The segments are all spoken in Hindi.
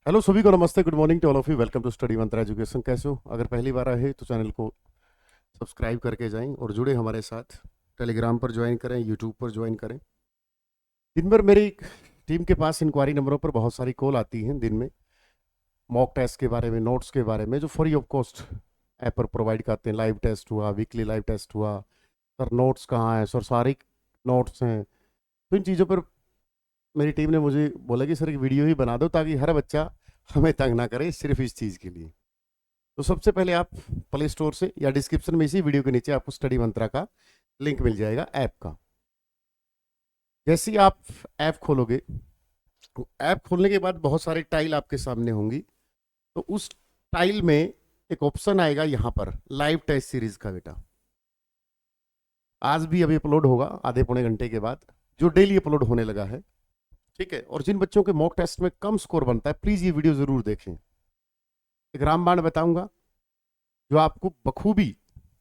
हेलो सभी को नमस्ते, good morning to all of you. Welcome to study Mantra education. कैसे हो? अगर पहली बार आए तो चैनल को सब्सक्राइब करके जाएं और जुड़े हमारे साथ। टेलीग्राम पर ज्वाइन करें, यूट्यूब पर ज्वाइन करें। दिन भर मेरी टीम के पास इंक्वायरी नंबरों पर बहुत सारी कॉल आती हैं दिन में, मॉक टेस्ट के बारे में, नोट्स के बारे में, जो फ्री ऑफ कॉस्ट ऐप पर प्रोवाइड करते हैं। लाइव टेस्ट हुआ, वीकली लाइव टेस्ट हुआ, सर नोट्स कहाँ हैं, सर सारे नोट्स हैं। तो इन चीज़ों पर मेरी टीम ने मुझे बोला कि सर एक वीडियो ही बना दो ताकि हर बच्चा हमें तंग ना करे सिर्फ इस चीज़ के लिए। तो सबसे पहले आप प्ले स्टोर से या डिस्क्रिप्शन में इसी वीडियो के नीचे आपको स्टडी मंत्रा का लिंक मिल जाएगा ऐप का। जैसे ही आप ऐप खोलोगे, ऐप खोलने के बाद बहुत सारे टाइल आपके सामने होंगी। तो उस टाइल में एक ऑप्शन आएगा यहाँ पर, लाइव टेस्ट सीरीज का। बेटा आज भी अभी अपलोड होगा आधे पौने घंटे के बाद, जो डेली अपलोड होने लगा है। ठीक है। और जिन बच्चों के मॉक टेस्ट में कम स्कोर बनता है, प्लीज ये वीडियो जरूर देखें। एक रामबाण बताऊंगा जो आपको बखूबी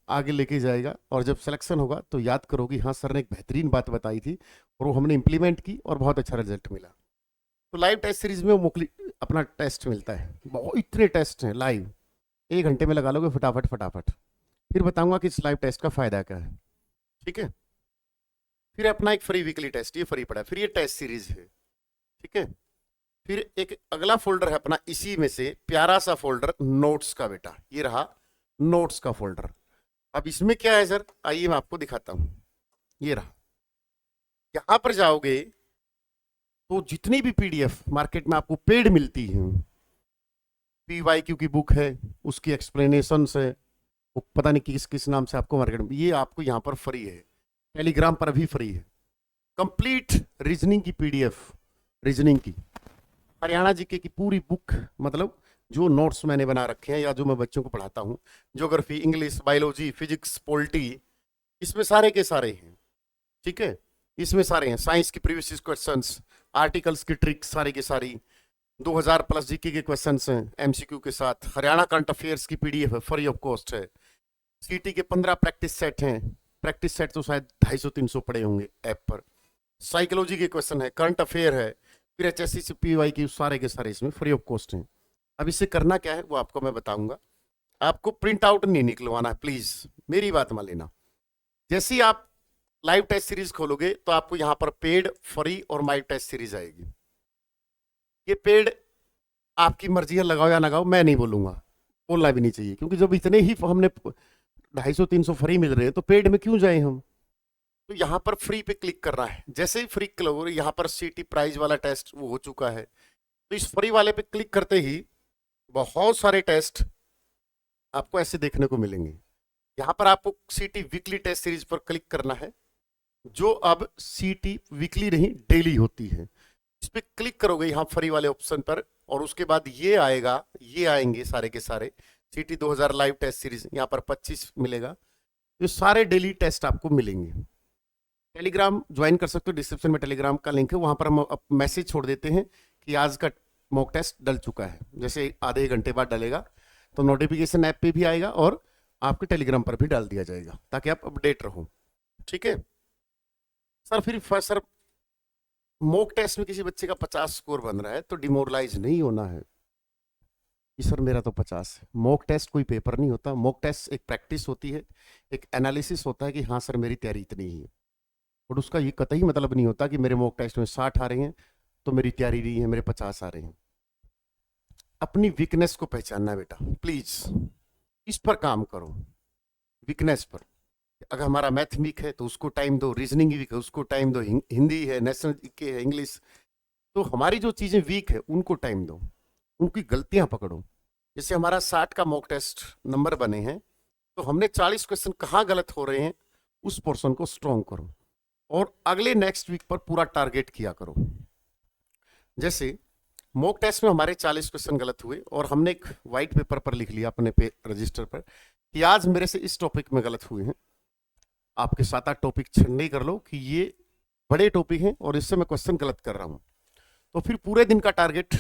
आगे लेके जाएगा, और जब सिलेक्शन होगा तो याद करोगी हाँ सर ने एक बेहतरीन बात बताई थी और वो हमने इंप्लीमेंट की और बहुत अच्छा रिजल्ट मिला। तो लाइव टेस्ट सीरीज में वो अपना टेस्ट मिलता है। बहुत इतने टेस्ट हैं लाइव, 1 घंटे में लगा लोगे फटाफट फटाफट। फिर बताऊंगा कि इस लाइव टेस्ट का फायदा क्या है। ठीक है। फिर अपना एक फ्री वीकली टेस्ट, ये फ्री पड़ा है। फिर ये टेस्ट सीरीज है। ठीक है। फिर एक अगला फोल्डर है अपना, इसी में से प्यारा सा फोल्डर नोट्स का। बेटा ये रहा नोट्स का फोल्डर। अब इसमें क्या है सर, आइए मैं आपको दिखाता हूं। ये रहा, यहां पर जाओगे तो जितनी भी पीडीएफ मार्केट में आपको पेड मिलती है, पीवाईक्यू की बुक है, उसकी एक्सप्लेनेशन है, वो पता नहीं किस किस नाम से आपको मार्केट में, ये आपको यहाँ पर फ्री है। टेलीग्राम पर भी फ्री है। कंप्लीट रीजनिंग की पीडीएफ, रीजनिंग की हरियाणा जीके की पूरी बुक, मतलब जो नोट्स मैंने बना रखे हैं या जो मैं बच्चों को पढ़ाता हूँ, geography, English, biology, physics, polity, इसमें सारे के सारे हैं। ठीक है। इसमें सारे हैं। साइंस की प्रीवियस क्वेश्चंस, आर्टिकल्स की ट्रिक्स सारी की सारी, 2000 प्लस जीके के क्वेश्चंस हैं एमसीक्यू के साथ। हरियाणा करंट अफेयर्स की पीडीएफ है, फ्री ऑफ कॉस्ट है। सीटी के 15 प्रैक्टिस सेट हैं। प्रैक्टिस सेट तो शायद 250-300 पड़े होंगे ऐप पर। साइकोलॉजी के क्वेश्चन है, करंट अफेयर है, फिर एचएससी से पीवाई की सारे के सारे इसमें फ्री ऑफ कॉस्ट हैं। अब इससे करना क्या है वो आपको मैं बताऊंगा। आपको प्रिंट आउट नहीं निकलवाना है, प्लीज मेरी बात मान लेना। जैसे ही आप लाइव टेस्ट सीरीज खोलोगे तो आपको यहां पर पेड, फ्री और माई टेस्ट सीरीज आएगी। ये पेड आपकी मर्जी है, लगाओ या लगाओ, मैं नहीं बोलूंगा, बोलना भी नहीं चाहिए, क्योंकि जब इतने ही हमने 250-300 फ्री मिल रहे हैं तो पेड में क्यों जाए हम। तो यहाँ पर फ्री पे क्लिक करना है। जैसे ही फ्री क्लिक हो, यहाँ पर सीटी प्राइज वाला टेस्ट वो हो चुका है, तो इस फ्री वाले पे क्लिक करते ही बहुत सारे टेस्ट आपको ऐसे देखने को मिलेंगे। यहाँ पर आपको सीटी वीकली टेस्ट सीरीज पर क्लिक करना है, जो अब सीटी वीकली नहीं डेली होती है। इस पर क्लिक करोगे यहाँ फ्री वाले ऑप्शन पर, और उसके बाद ये आएगा, ये आएंगे सारे के सारे सीटी 2000 लाइव टेस्ट सीरीज। यहाँ पर 25 मिलेगा। ये सारे डेली टेस्ट आपको मिलेंगे। टेलीग्राम ज्वाइन कर सकते हो, डिस्क्रिप्शन में टेलीग्राम का लिंक है, वहां पर हम मैसेज छोड़ देते हैं कि आज का मॉक टेस्ट डल चुका है। जैसे आधे घंटे बाद डलेगा तो नोटिफिकेशन ऐप पे भी आएगा और आपके टेलीग्राम पर भी डाल दिया जाएगा, ताकि आप अपडेट रहो। ठीक है सर। फिर सर मॉक टेस्ट में किसी बच्चे का 50 स्कोर बन रहा है तो डिमोरलाइज नहीं होना है कि सर मेरा तो 50 है। मॉक टेस्ट कोई पेपर नहीं होता। मॉक टेस्ट एक प्रैक्टिस होती है, एक एनालिसिस होता है कि हाँ सर मेरी तैयारी इतनी ही है। और उसका ये कतई मतलब नहीं होता कि मेरे मॉक टेस्ट में 60 आ रहे हैं तो मेरी तैयारी नहीं है, मेरे 50 आ रहे हैं। अपनी वीकनेस को पहचानना है बेटा, प्लीज इस पर काम करो, वीकनेस पर। अगर हमारा मैथ वीक है तो उसको टाइम दो, रीजनिंग वीक है उसको टाइम दो, हिंदी है, नेशनल के है, इंग्लिश। तो हमारी जो चीजें वीक है उनको टाइम दो, उनकी गलतियां पकड़ो। जैसे हमारा 60 का मॉक टेस्ट नंबर बने हैं, तो हमने 40 क्वेश्चन कहाँ गलत हो रहे हैं उस पोर्शन को स्ट्रॉन्ग करो, और अगले नेक्स्ट वीक पर पूरा टारगेट किया करो। जैसे मॉक टेस्ट में हमारे 40 क्वेश्चन गलत हुए और हमने एक व्हाइट पेपर पर लिख लिया अपने रजिस्टर पर कि आज मेरे से इस टॉपिक में गलत हुए हैं। आपके 7-8 टॉपिक छंडे कर लो कि ये बड़े टॉपिक हैं और इससे मैं क्वेश्चन गलत कर रहा हूं। तो फिर पूरे दिन का टारगेट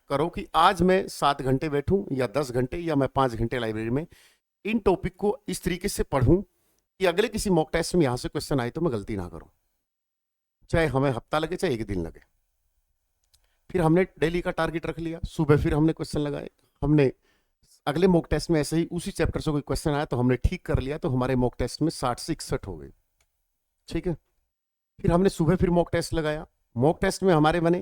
करो कि आज मैं 7 घंटे बैठूं या 10 घंटे या मैं 5 घंटे लाइब्रेरी में इन टॉपिक को इस तरीके से पढ़ूं कि अगले किसी मॉक टेस्ट में यहां से क्वेश्चन आए तो मैं गलती ना करूं, चाहे हमें हफ्ता लगे चाहे एक दिन लगे। फिर हमने डेली का टारगेट रख लिया, सुबह फिर हमने क्वेश्चन लगाए, हमने अगले मॉक टेस्ट में ऐसे ही उसी चैप्टर से कोई क्वेश्चन आया तो हमने ठीक कर लिया, तो हमारे मॉक टेस्ट में 60 से 61 हो गए। ठीक है, फिर हमने सुबह फिर मॉक टेस्ट लगाया, मॉक टेस्ट में हमारे बने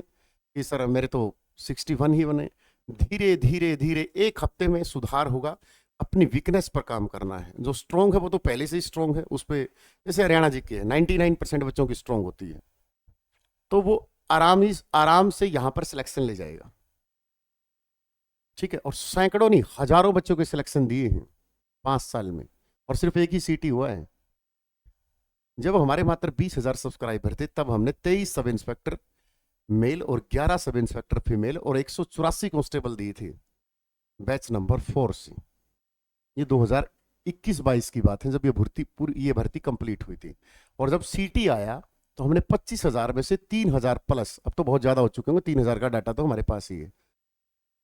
कि सर मेरे तो 61 ही बने। धीरे धीरे धीरे एक हफ्ते में सुधार होगा। अपनी वीकनेस पर काम करना है, जो स्ट्रॉन्ग है वो तो पहले से ही स्ट्रॉन्ग है, उस पर जैसे हरियाणा जी के 99% बच्चों की स्ट्रॉन्ग होती है, तो वो आराम से यहां पर सिलेक्शन ले जाएगा। ठीक है, और सैकड़ों नहीं हजारों बच्चों के सिलेक्शन दिए हैं 5 साल में, और सिर्फ एक ही सीट ही हुआ है। जब हमारे मात्र 20,000 सब्सक्राइबर थे तब हमने 23 सब इंस्पेक्टर मेल और 11 सब इंस्पेक्टर फीमेल और 184 कांस्टेबल दिए थे, बैच नंबर 4 से। ये 2021-22 की बात है, जब ये भर्ती कंप्लीट हुई थी। और जब सीटी आया तो हमने 25,000 में से 3,000 प्लस, अब तो बहुत ज्यादा हो चुके होंगे, 3,000 का डाटा तो हमारे पास ही है,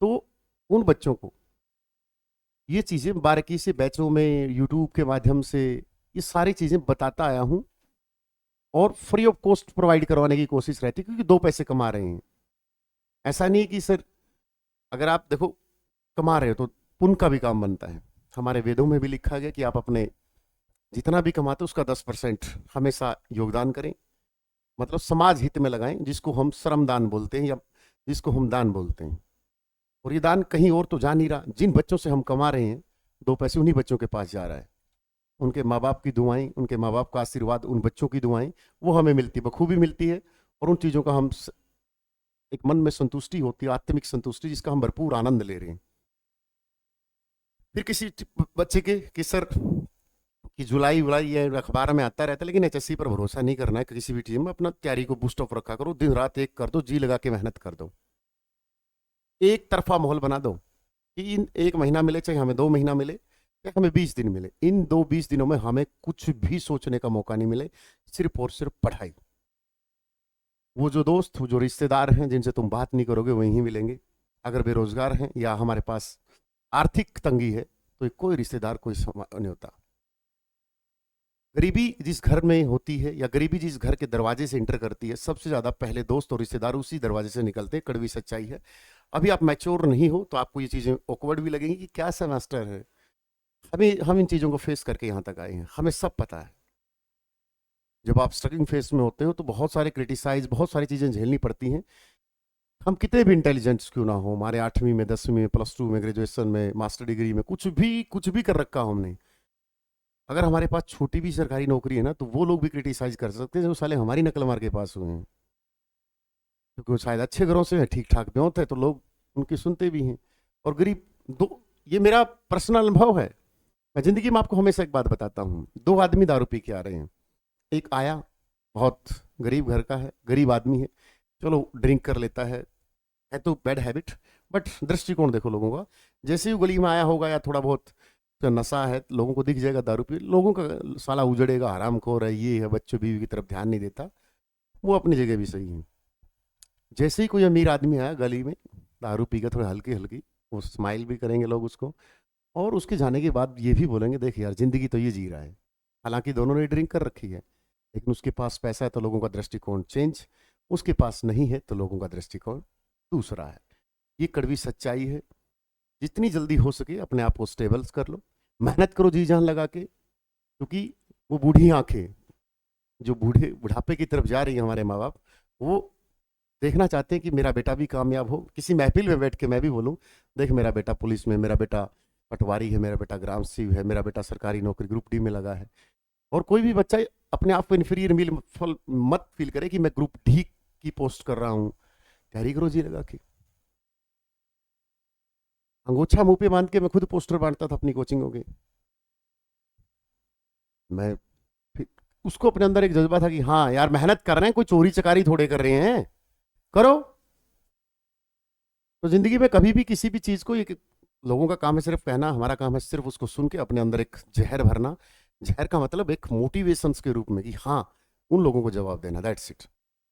तो उन बच्चों को ये चीजें बारीकी से बैचों में यूट्यूब के माध्यम से ये सारी चीजें बताता आया हूं, और फ्री ऑफ कॉस्ट प्रोवाइड करवाने की कोशिश रहती है, क्योंकि 2 पैसे कमा रहे हैं। ऐसा नहीं कि सर अगर आप देखो कमा रहे हो तो पुण्य का भी काम बनता है। हमारे वेदों में भी लिखा गया कि आप अपने जितना भी कमाते हो उसका 10% हमेशा योगदान करें, मतलब समाज हित में लगाएं, जिसको हम श्रमदान बोलते हैं या जिसको हम दान बोलते हैं। और ये दान कहीं और तो जा नहीं रहा, जिन बच्चों से हम कमा रहे हैं 2 पैसे उन्हीं बच्चों के पास जा रहा है। उनके माँ बाप की दुआएं, उनके माँ बाप का आशीर्वाद, उन बच्चों की दुआएं वो हमें मिलती बखूबी मिलती है, और उन चीज़ों का हम एक मन में संतुष्टि होती है, आत्मिक संतुष्टि, जिसका हम भरपूर आनंद ले रहे हैं। फिर किसी बच्चे के कि सर कि जुलाई वुलाई ये अखबार में आता रहता है, लेकिन एचएससी पर भरोसा नहीं करना है। किसी भी चीज़ में अपना तैयारी को बूस्ट ऑफ रखा करो, दिन रात एक कर दो, जी लगा के मेहनत कर दो, एक तरफा माहौल बना दो कि इन 1 महीना मिले चाहे हमें 2 महीना मिले या हमें 20 दिन मिले, इन 20 दिनों में हमें कुछ भी सोचने का मौका नहीं मिले, सिर्फ और सिर्फ पढ़ाई। वो जो दोस्त, वो जो रिश्तेदार हैं जिनसे तुम बात नहीं करोगे वहीं मिलेंगे। अगर बेरोजगार हैं या हमारे पास आर्थिक तंगी है तो कोई रिश्तेदार कोई नहीं होता। गरीबी जिस घर में होती है या गरीबी जिस घर के दरवाजे से इंटर करती है, सबसे ज्यादा पहले दोस्त और रिश्तेदार उसी दरवाजे से निकलते हैं। कड़वी सच्चाई है। अभी आप मैच्योर नहीं हो तो आपको ये चीजें ऑकवर्ड भी लगेंगी कि क्या सेमेस्टर है। हम इन चीजों को फेस करके यहाँ तक आए हैं, हमें सब पता है। जब आप स्ट्रगलिंग फेस में होते हो तो बहुत सारे क्रिटिसाइज, बहुत सारी चीजें झेलनी पड़ती हैं। हम कितने भी इंटेलिजेंट्स क्यों ना हो, हमारे 8वीं में 10वीं में +2 में ग्रेजुएशन में मास्टर डिग्री में कुछ भी कर रखा हमने, अगर हमारे पास छोटी भी सरकारी नौकरी है ना तो वो लोग भी क्रिटिसाइज कर सकते हैं जो साले हमारी नकल मार के पास हुए हैं, क्योंकि वो शायद अच्छे घरों से है, ठीक ठाक ब्योंत है, तो लोग उनकी सुनते भी हैं। और गरीब दो, ये मेरा पर्सनल अनुभव है। मैं जिंदगी में आपको हमेशा एक बात बताता हूँ, 2 आदमी दारू पी के आ रहे हैं। एक आया बहुत गरीब घर का है, गरीब आदमी है, चलो ड्रिंक कर लेता है तो बैड हैबिट, बट दृष्टिकोण देखो लोगों का। जैसे ही गली में आया होगा या थोड़ा बहुत तो नशा है, लोगों को दिख जाएगा दारू पी, लोगों का साला उजड़ेगा, हरामखोर है, ये है, बच्चों बीवी की तरफ ध्यान नहीं देता। वो अपनी जगह भी सही है। जैसे ही कोई अमीर आदमी आया गली में दारू पी के थोड़ी हल्की हल्की, वो स्माइल भी करेंगे लोग उसको, और उसके जाने के बाद ये भी बोलेंगे देख यार जिंदगी तो ये जी रहा है। हालांकि दोनों ने ड्रिंक कर रखी है, लेकिन उसके पास पैसा है तो लोगों का दृष्टिकोण चेंज, उसके पास नहीं है तो लोगों का दृष्टिकोण दूसरा है। ये कड़वी सच्चाई है। जितनी जल्दी हो सके अपने आप को स्टेबल्स कर लो, मेहनत करो जी जान लगा के, क्योंकि वो बूढ़ी आंखें जो बुढ़ापे की तरफ जा रही है, हमारे माँ बाप वो देखना चाहते हैं कि मेरा बेटा भी कामयाब हो। किसी महफिल में बैठ के मैं भी बोलूं देख मेरा बेटा पुलिस में, मेरा बेटा पटवारी है, मेरा बेटा ग्राम सेवक है, मेरा बेटा सरकारी नौकरी ग्रुप डी में लगा है। और कोई भी बच्चा अपने आप को इन्फीरियर मत फील करे कि मैं ग्रुप डी की पोस्ट कर रहा हूं। तैयारी करो जी लगा के। अंगोछा मुंह पे बांध के मैं खुद पोस्टर बांटता था अपनी कोचिंगों के। मैं फिर उसको अपने अंदर एक जज्बा था कि हाँ यार मेहनत कर रहे हैं, कोई चोरी चकारी थोड़े कर रहे हैं, करो। तो जिंदगी में कभी भी किसी भी चीज को, ये लोगों का काम है सिर्फ कहना, हमारा काम है सिर्फ उसको सुन के अपने अंदर एक जहर भरना। जहर का मतलब एक मोटिवेशन के रूप में कि हाँ उन लोगों को जवाब देना, दैट्स इट।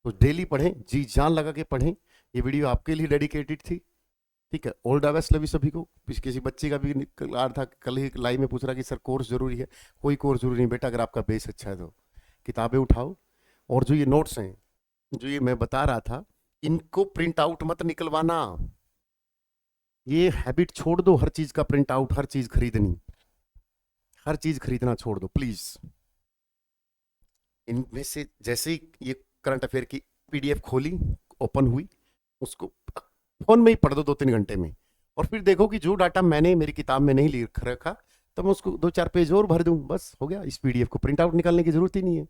तो डेली पढ़ें, जी जान लगा के पढ़ें। ये वीडियो आपके लिए डेडिकेटेड थी, ठीक है। ऑल द बेस्ट लवी सभी को। किसी बच्चे का भी आ रहा था कल ही लाइव में पूछ रहा कि सर कोर्स जरूरी है। कोई कोर्स जरूरी नहीं बेटा, अगर आपका बेस अच्छा है तो किताबें उठाओ, और जो ये नोट्स हैं, जो ये मैं बता रहा था इनको प्रिंट आउट मत निकलवाना, ये हैबिट छोड़ दो, हर चीज का प्रिंट आउट, हर चीज खरीदनी, हर चीज खरीदना छोड़ दो प्लीज। इनमें से जैसे ही ये करंट अफेयर की पीडीएफ खोली, ओपन हुई, उसको फोन में ही पढ़ दो 2-3 घंटे में, और फिर देखो कि जो डाटा मैंने मेरी किताब में नहीं लिख रखा तो मैं उसको 2-4 पेज और भर दूं, बस हो गया। इस पीडीएफ को प्रिंट आउट निकालने की जरूरत ही नहीं है।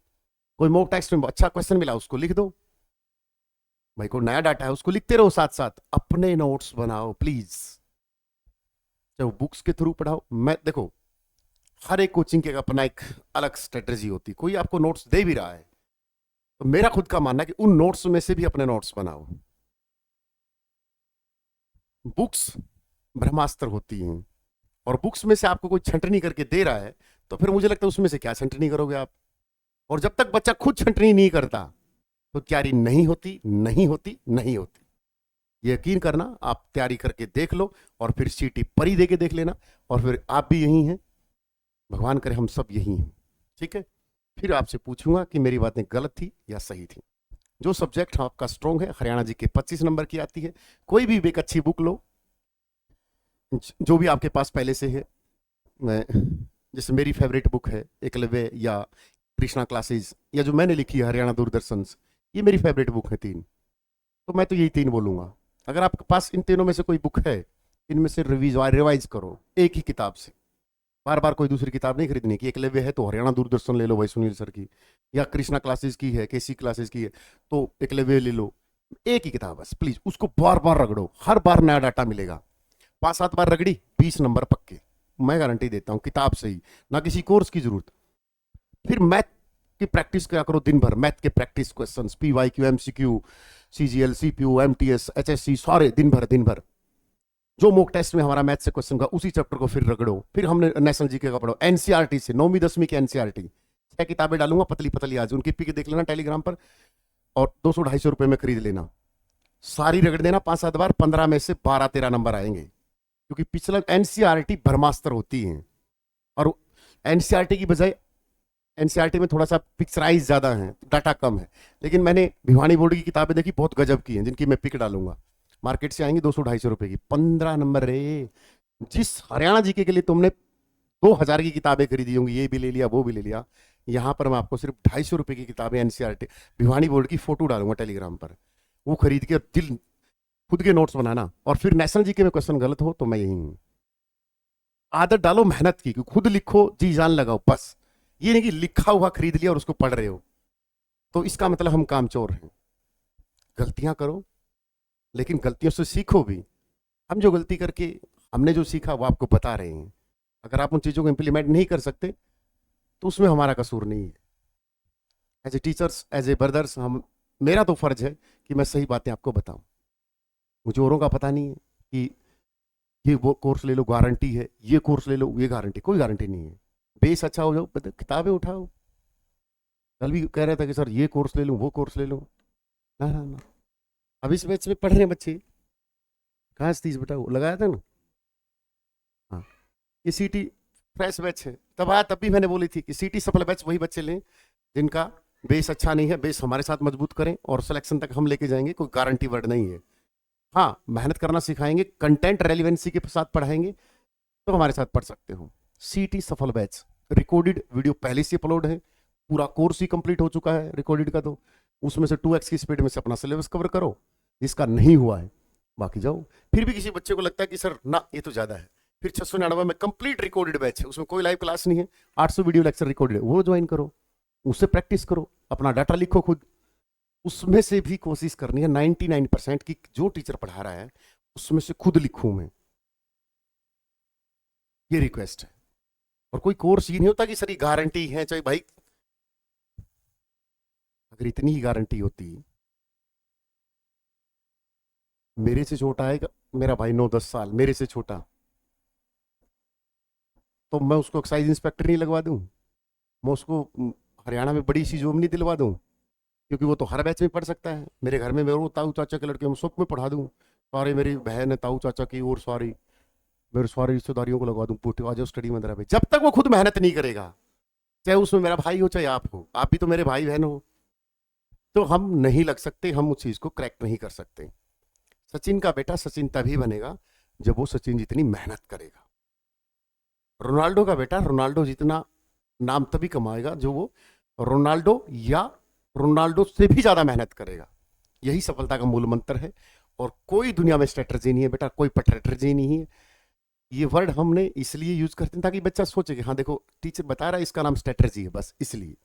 कोई मॉक टेस्ट में अच्छा क्वेश्चन मिला उसको लिख दो, भाई को नया डाटा है उसको लिखते रहो, साथ साथ अपने नोट्स बनाओ प्लीज। चाहे बुक्स के थ्रू पढ़ाओ, मैं देखो हर एक कोचिंग के अपना एक अलग स्ट्रेटेजी होती, कोई आपको नोट्स दे भी रहा है तो मेरा खुद का मानना है कि उन नोट्स में से भी अपने नोट्स बनाओ। बुक्स ब्रह्मास्त्र होती हैं, और बुक्स में से आपको कोई छंटनी करके दे रहा है तो फिर मुझे लगता है उसमें से क्या छंटनी करोगे आप। और जब तक बच्चा खुद छंटनी नहीं करता तो तैयारी नहीं होती, नहीं होती, नहीं होती। यकीन करना, आप तैयारी करके देख लो और फिर सीटी परी दे के देख लेना, और फिर आप भी यही हैं, भगवान करे हम सब यही हैं, ठीक है। फिर आपसे पूछूंगा कि मेरी बातें गलत थी या सही थी। जो सब्जेक्ट आपका स्ट्रॉन्ग है, हरियाणा जी के 25 नंबर की आती है, कोई भी एक अच्छी बुक लो जो भी आपके पास पहले से है। मैं जैसे मेरी फेवरेट बुक है एकलव्य या कृष्णा क्लासेस, या जो मैंने लिखी है हरियाणा दूरदर्शन, ये मेरी फेवरेट बुक है 3, तो मैं तो यही 3 बोलूंगा। अगर आपके पास इन तीनों में से कोई बुक है, इनमें से रिवाइज करो एक ही किताब से, बार बार कोई दूसरी किताब नहीं खरीदनी कि एकलव्य है तो हरियाणा दूरदर्शन ले लो भाई सुनील सर की, या कृष्णा क्लासेस की है, केसी क्लासेस की है तो एकलव्य ले लो। एक ही किताब बस प्लीज, उसको बार बार रगड़ो, हर बार नया डाटा मिलेगा। 5-7 बार रगड़ी 20 नंबर पक्के, मैं गारंटी देता हूँ, किताब से ही, ना किसी कोर्स की जरूरत। फिर मैथ की प्रैक्टिस क्या करो दिन भर, मैथ के practice questions, PYQ, MCQ, CGL, CPU, MTS, HSC, सारे दिन भर जो मॉक टेस्ट में हमारा मैथ से क्वेश्चन का उसी चैप्टर को फिर रगड़ो। फिर हमने नेशनल जीके का पढ़ो, एनसीईआरटी से 9वीं 10वीं की एनसीईआरटी 6 किताबें डालूंगा पतली पतली, आज उनकी पिक देख लेना टेलीग्राम पर, और 200-250 रुपए में खरीद लेना, सारी रगड़ देना 5-7 बार, 15 में से 12-13 नंबर आएंगे, क्योंकि पिछला एनसीईआरटी ब्रह्मास्त्र होती है। और एनसीईआरटी की बजाय एनसीईआरटी में थोड़ा सा पिक्चराइज ज्यादा है, डाटा कम है, लेकिन मैंने भिवानी बोर्ड की किताबें देखी बहुत गजब की हैं, जिनकी मैं पिक डालूंगा, मार्केट से आएंगी 200-250 रुपए की, 15 नंबर रे। जिस हरियाणा जीके के लिए तुमने 2000 की किताबें खरीदी होंगी, ये भी ले लिया वो भी ले लिया, यहां पर मैं आपको सिर्फ 250 रुपए की किताबें एनसीईआरटी भिवानी बोर्ड की फोटो डालूंगा टेलीग्राम पर, वो खरीद के दिल खुद के नोट्स बनाना। और फिर नेशनल जीके में क्वेश्चन गलत हो तो मैं यही हूं। आदत डालो मेहनत की, खुद लिखो, जी जान लगाओ, बस ये नहीं कि लिखा हुआ खरीद लिया और उसको पढ़ रहे हो, तो इसका मतलब हम कामचोर हैं। गलतियां करो, लेकिन गलतियों से सीखो भी। हम जो गलती करके हमने जो सीखा वो आपको बता रहे हैं, अगर आप उन चीज़ों को इम्प्लीमेंट नहीं कर सकते तो उसमें हमारा कसूर नहीं है। As a teachers, as a brothers, हम मेरा तो फर्ज है कि मैं सही बातें आपको बताऊं। मुझे औरों का पता नहीं है कि ये वो कोर्स ले लो गारंटी है, ये कोर्स ले लो ये गारंटी, कोई गारंटी नहीं है। बेस अच्छा हो जाओ, किताबें उठाओ। कल भी कह रहा था कि सर ये कोर्स ले लूँ वो कोर्स ले लूँ, ना ना ना, अब इस बैच में पढ़ रहे हैं बच्चे, कहाँ से 30 बताओ लगाया था ना। हाँ, ये सीटी फ्रेश बैच है, तब आया, तब भी मैंने बोली थी कि सीटी सफल बैच वही बच्चे लें जिनका बेस अच्छा नहीं है, बेस हमारे साथ मजबूत करें और सिलेक्शन तक हम लेके जाएंगे, कोई गारंटी वर्ड नहीं है। हाँ, मेहनत करना सिखाएंगे, कंटेंट रेलिवेंसी के साथ पढ़ाएंगे तो हमारे साथ पढ़ सकते हो। सीटी सफल बैच रिकॉर्डेड वीडियो पहले से अपलोड है, पूरा कोर्स ही कंप्लीट हो चुका है रिकॉर्डेड का, तो उसमें से 2x की स्पीड में से अपना सिलेबस कवर करो, जिसका नहीं हुआ है बाकी जाओ। फिर भी किसी बच्चे को लगता है कि सर ना ये तो ज्यादा है, फिर 699 में कंप्लीट रिकॉर्डेड बैच है, उसमें कोई लाइव क्लास नहीं है, 800 वीडियो लेक्चर रिकॉर्डेड है, वो ज्वाइन करो, उससे प्रैक्टिस करो, अपना डाटा लिखो खुद। उसमें से भी कोशिश करनी है 99% की जो टीचर पढ़ा रहा है उसमें से खुद लिखूं मैं, ये रिक्वेस्ट है। और कोई कोर्स ये नहीं होता कि सर ये गारंटी है, चाहे भाई अगर इतनी ही गारंटी होती, मेरे से छोटा है मेरा भाई 9-10 साल मेरे से छोटा, तो मैं उसको एक्साइज इंस्पेक्टर नहीं लगवा दूं, मैं उसको हरियाणा में बड़ी सी जॉब नहीं दिलवा दूं, क्योंकि वो तो हर बैच में पढ़ सकता है। मेरे घर में मेरे ताऊ चाचा के लड़के, मैं सबको पढ़ा दूं, सारे मेरी बहन है ताऊ चाचा की, और सारी मेरे सारी रिश्तेदारियों को लगवा दूं, पूछे आ जाओ स्टडी में पे, जब तक वो खुद मेहनत नहीं करेगा, चाहे उसमें मेरा भाई हो चाहे आप हो, आप भी तो मेरे भाई बहन हो, तो हम नहीं लग सकते, हम उस चीज को क्रैक नहीं कर सकते। सचिन का बेटा सचिन तभी बनेगा जब वो सचिन जितनी मेहनत करेगा। रोनाल्डो का बेटा रोनाल्डो जितना नाम तभी कमाएगा जो वो रोनाल्डो या रोनाल्डो से भी ज्यादा मेहनत करेगा। यही सफलता का मूल मंत्र है। और कोई दुनिया में स्ट्रेटजी नहीं है बेटा, कोई स्ट्रेटजी नहीं है। ये वर्ड हमने इसलिए यूज करते हैं ताकि बच्चा सोचे कि हाँ देखो टीचर बता रहा है, इसका नाम स्ट्रेटजी है, बस इसलिए।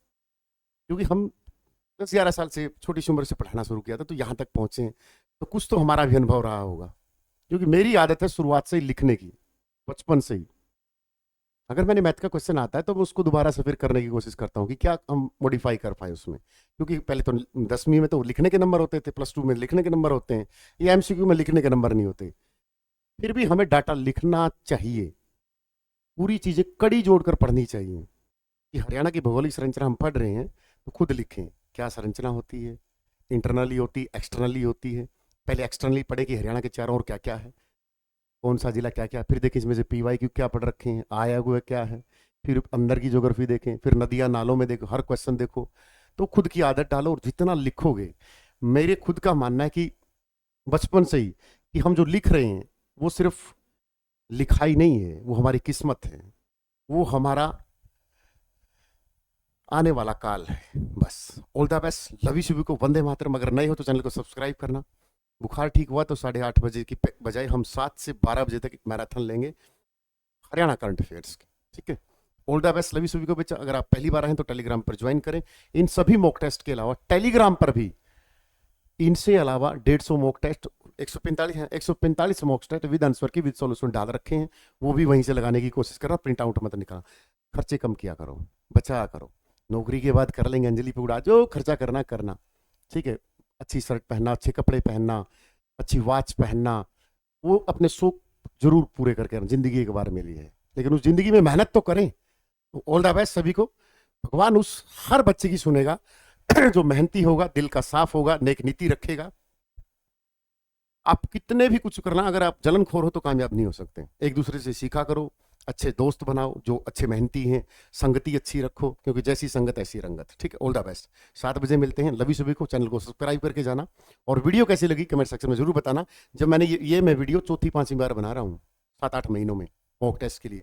क्योंकि हम 10-11 साल से छोटी सी उम्र से पढ़ाना शुरू किया था, तो यहाँ तक पहुंचे हैं, तो कुछ तो हमारा भी अनुभव रहा होगा। क्योंकि मेरी आदत है शुरुआत से ही लिखने की, बचपन से ही। अगर मैंने मैथ का क्वेश्चन आता है तो मैं उसको दोबारा से फिर करने की कोशिश करता हूँ कि क्या हम मॉडिफाई कर पाए उसमें। क्योंकि पहले तो 10वीं में तो लिखने के नंबर होते थे, +2 में लिखने के नंबर होते हैं, ये एमसीक्यू में लिखने के नंबर नहीं होते। फिर भी हमें डाटा लिखना चाहिए, पूरी चीजें कड़ी जोड़कर पढ़नी चाहिए। कि हरियाणा की भौगोलिक संरचना हम पढ़ रहे हैं तो खुद लिखें क्या संरचना होती है, इंटरनली होती, एक्सटर्नली होती है। पहले एक्सटर्नली पढ़े कि हरियाणा के चारों ओर क्या क्या है, कौन सा जिला क्या क्या, फिर देखें इसमें से PYQ क्या पढ़ रखे हैं, आया हुआ क्या है, फिर अंदर की ज्योग्राफी देखें, फिर नदियां नालों में देखो, हर क्वेश्चन देखो। तो खुद की आदत डालो और जितना लिखोगे, मेरे खुद का मानना है कि बचपन से ही कि हम जो लिख रहे हैं वो सिर्फ लिखाई नहीं है, वो हमारी किस्मत है, वो हमारा आने वाला काल है। बस all the best, love you सभी को, वंदे मातरम। अगर नए हो तो चैनल को सब्सक्राइब करना। बुखार ठीक हुआ तो 8:30 बजे की बजाय हम 7 से 12 बजे तक एक मैराथन लेंगे हरियाणा करंट अफेयर्स की, ठीक है। All the best, love you सभी को बच्चा। अगर आप पहली बार आए तो टेलीग्राम पर ज्वाइन करें। इन सभी मॉक टेस्ट के अलावा टेलीग्राम पर भी इनसे अलावा 150 मॉक टेस्ट, 145 है, 145 मॉक टेस्ट विद आंसर की विद सॉल्यूशन डाल रखे हैं, वो भी वहीं से लगाने की कोशिश कर रहा। प्रिंट आउट मत निकाल, खर्चे कम किया करो, बचा करो। नौकरी के बाद कर लेंगे अंजलि पे उड़ा, जो खर्चा करना करना, ठीक है। अच्छी शर्ट पहनना, अच्छे कपड़े पहनना, अच्छी वॉच पहनना, वो अपने शौक जरूर पूरे करके आना। जिंदगी एक बार मिली है, लेकिन उस जिंदगी में मेहनत तो करें। तो ऑल द बेस्ट सभी को। भगवान उस हर बच्चे की सुनेगा जो मेहनती होगा, दिल का साफ होगा, नेक नीति रखेगा। आप कितने भी कुछ करना, अगर आप जलनखोर हो तो कामयाब नहीं हो सकते। एक दूसरे से सीखा करो, अच्छे दोस्त बनाओ जो अच्छे मेहनती हैं, संगति अच्छी रखो, क्योंकि जैसी संगत ऐसी रंगत, ठीक है। ऑल द बेस्ट, 7 बजे मिलते हैं। लवी सभी को, चैनल को सब्सक्राइब करके जाना। और वीडियो कैसी लगी कमेंट सेक्शन में जरूर बताना। जब मैंने ये मैं वीडियो 4-5 बार बना रहा हूँ 7-8 महीनों में मॉक टेस्ट के लिए।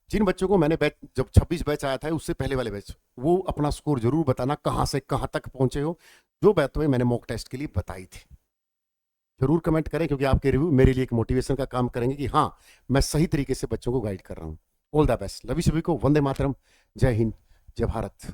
जिन बच्चों को मैंने बैच, जब 26 बैच आया था उससे पहले वाले बैच, वो अपना स्कोर जरूर बताना, कहाँ से कहाँ तक पहुंचे हो, जो बातें मैंने मॉक टेस्ट के लिए बताई थी। जरूर कमेंट करें, क्योंकि आपके रिव्यू मेरे लिए एक मोटिवेशन का काम करेंगे कि हाँ मैं सही तरीके से बच्चों को गाइड कर रहा हूँ। ऑल द बेस्ट, लवी सभी को, वंदे मातरम, जय हिंद, जय भारत।